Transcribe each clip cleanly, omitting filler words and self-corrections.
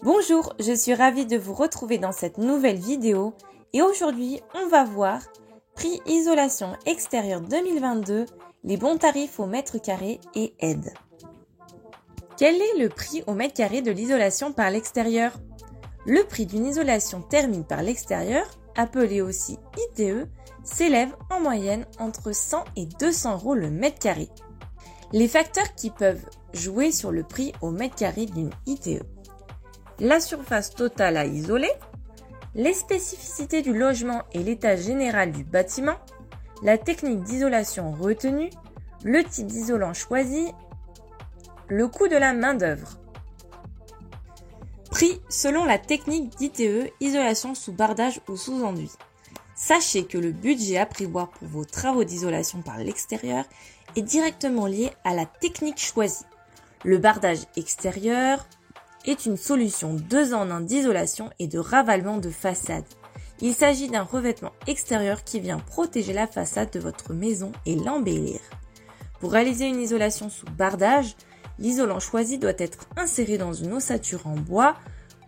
Bonjour, je suis ravie de vous retrouver dans cette nouvelle vidéo et aujourd'hui on va voir prix isolation extérieure 2022, les bons tarifs au mètre carré et aides. Quel est le prix au mètre carré de l'isolation par l'extérieur? Le prix d'une isolation thermique par l'extérieur, appelée aussi ITE, s'élève en moyenne entre 100 et 200 € le mètre carré. Les facteurs qui peuvent jouer sur le prix au mètre carré d'une ITE: la surface totale à isoler, les spécificités du logement et l'état général du bâtiment, la technique d'isolation retenue, le type d'isolant choisi, le coût de la main-d'œuvre. Prix selon la technique d'ITE, isolation sous bardage ou sous enduit. Sachez que le budget à prévoir pour vos travaux d'isolation par l'extérieur est directement lié à la technique choisie. Le bardage extérieur est une solution 2 en 1 d'isolation et de ravalement de façade. Il s'agit d'un revêtement extérieur qui vient protéger la façade de votre maison et l'embellir. Pour réaliser une isolation sous bardage, l'isolant choisi doit être inséré dans une ossature en bois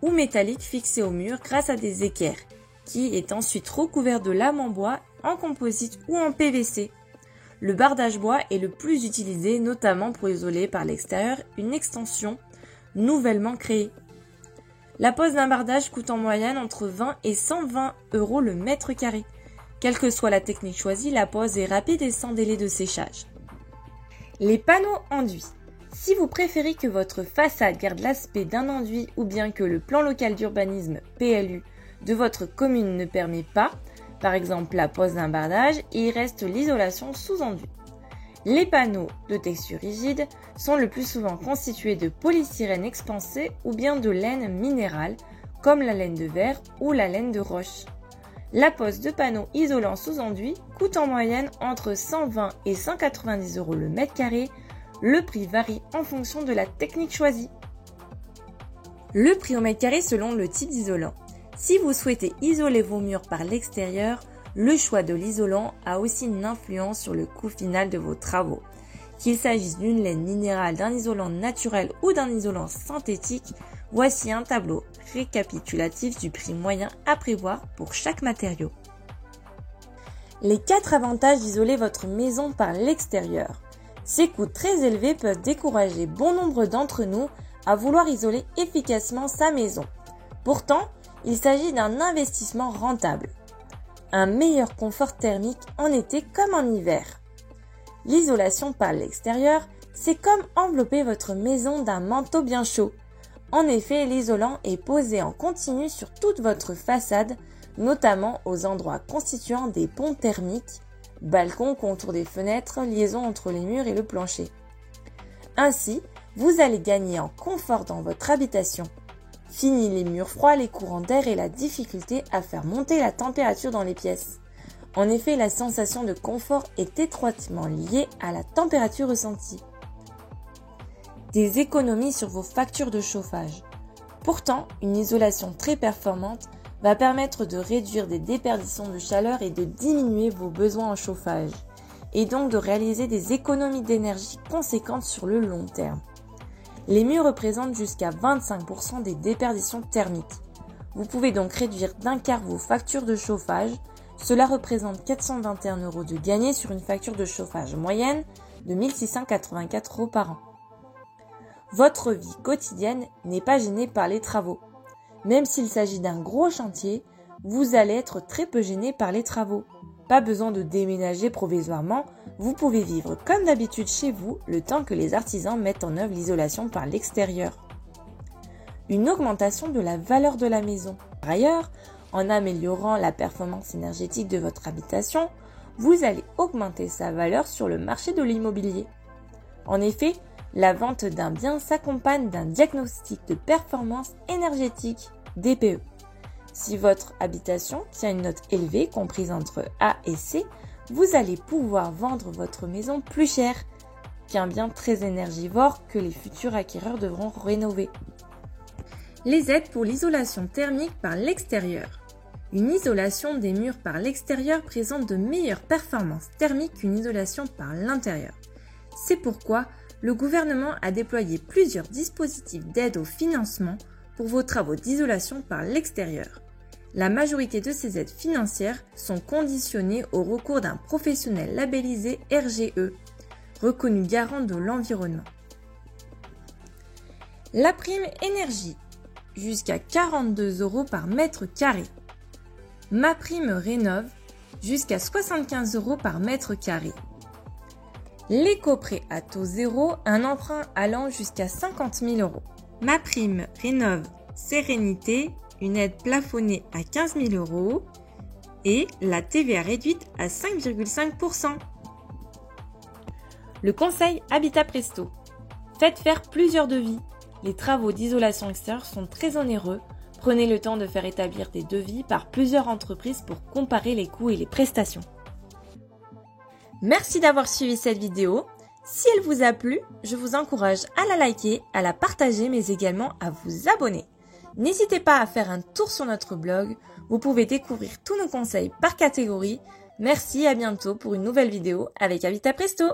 ou métallique fixée au mur grâce à des équerres, qui est ensuite recouvert de lames en bois, en composite ou en PVC. Le bardage bois est le plus utilisé, notamment pour isoler par l'extérieur une extension nouvellement créée. La pose d'un bardage coûte en moyenne entre 20 et 120 € le mètre carré. Quelle que soit la technique choisie, la pose est rapide et sans délai de séchage. Les panneaux enduits. Si vous préférez que votre façade garde l'aspect d'un enduit ou bien que le plan local d'urbanisme PLU de votre commune ne permet pas, par exemple la pose d'un bardage, il reste l'isolation sous enduit. Les panneaux de texture rigide sont le plus souvent constitués de polystyrène expansé ou bien de laine minérale, comme la laine de verre ou la laine de roche. La pose de panneaux isolants sous enduit coûte en moyenne entre 120 et 190 € le mètre carré. Le prix varie en fonction de la technique choisie. Le prix au mètre carré selon le type d'isolant. Si vous souhaitez isoler vos murs par l'extérieur, le choix de l'isolant a aussi une influence sur le coût final de vos travaux. Qu'il s'agisse d'une laine minérale, d'un isolant naturel ou d'un isolant synthétique, voici un tableau récapitulatif du prix moyen à prévoir pour chaque matériau. Les 4 avantages d'isoler votre maison par l'extérieur. Ces coûts très élevés peuvent décourager bon nombre d'entre nous à vouloir isoler efficacement sa maison. Pourtant, il s'agit d'un investissement rentable. Un meilleur confort thermique en été comme en hiver. L'isolation par l'extérieur, c'est comme envelopper votre maison d'un manteau bien chaud. En effet, l'isolant est posé en continu sur toute votre façade, notamment aux endroits constituant des ponts thermiques, balcons, contours des fenêtres, liaison entre les murs et le plancher. Ainsi, vous allez gagner en confort dans votre habitation. Fini les murs froids, les courants d'air et la difficulté à faire monter la température dans les pièces. En effet, la sensation de confort est étroitement liée à la température ressentie. Des économies sur vos factures de chauffage. Pourtant, une isolation très performante va permettre de réduire des déperditions de chaleur et de diminuer vos besoins en chauffage, et donc de réaliser des économies d'énergie conséquentes sur le long terme. Les murs représentent jusqu'à 25% des déperditions thermiques. Vous pouvez donc réduire d'un quart vos factures de chauffage. Cela représente 421 € de gagné sur une facture de chauffage moyenne de 1684 € par an. Votre vie quotidienne n'est pas gênée par les travaux. Même s'il s'agit d'un gros chantier, vous allez être très peu gêné par les travaux. Pas besoin de déménager provisoirement, vous pouvez vivre comme d'habitude chez vous le temps que les artisans mettent en œuvre l'isolation par l'extérieur. Une augmentation de la valeur de la maison. Par ailleurs, en améliorant la performance énergétique de votre habitation, vous allez augmenter sa valeur sur le marché de l'immobilier. En effet, la vente d'un bien s'accompagne d'un diagnostic de performance énergétique, DPE. Si votre habitation tient une note élevée, comprise entre A et C, vous allez pouvoir vendre votre maison plus cher qu'un bien très énergivore que les futurs acquéreurs devront rénover. Les aides pour l'isolation thermique par l'extérieur. Une isolation des murs par l'extérieur présente de meilleures performances thermiques qu'une isolation par l'intérieur. C'est pourquoi le gouvernement a déployé plusieurs dispositifs d'aide au financement pour vos travaux d'isolation par l'extérieur. La majorité de ces aides financières sont conditionnées au recours d'un professionnel labellisé RGE, reconnu garant de l'environnement. La prime énergie, jusqu'à 42 € par mètre carré. Ma prime rénove, jusqu'à 75 € par mètre carré. L'éco-prêt à taux zéro, un emprunt allant jusqu'à 50 000 €. Ma prime rénove sérénité, une aide plafonnée à 15 000 € et la TVA réduite à 5,5%. Le conseil Habitat Presto. Faites faire plusieurs devis. Les travaux d'isolation extérieure sont très onéreux. Prenez le temps de faire établir des devis par plusieurs entreprises pour comparer les coûts et les prestations. Merci d'avoir suivi cette vidéo. Si elle vous a plu, je vous encourage à la liker, à la partager, mais également à vous abonner. N'hésitez pas à faire un tour sur notre blog. Vous pouvez découvrir tous nos conseils par catégorie. Merci, à bientôt pour une nouvelle vidéo avec Habitat Presto.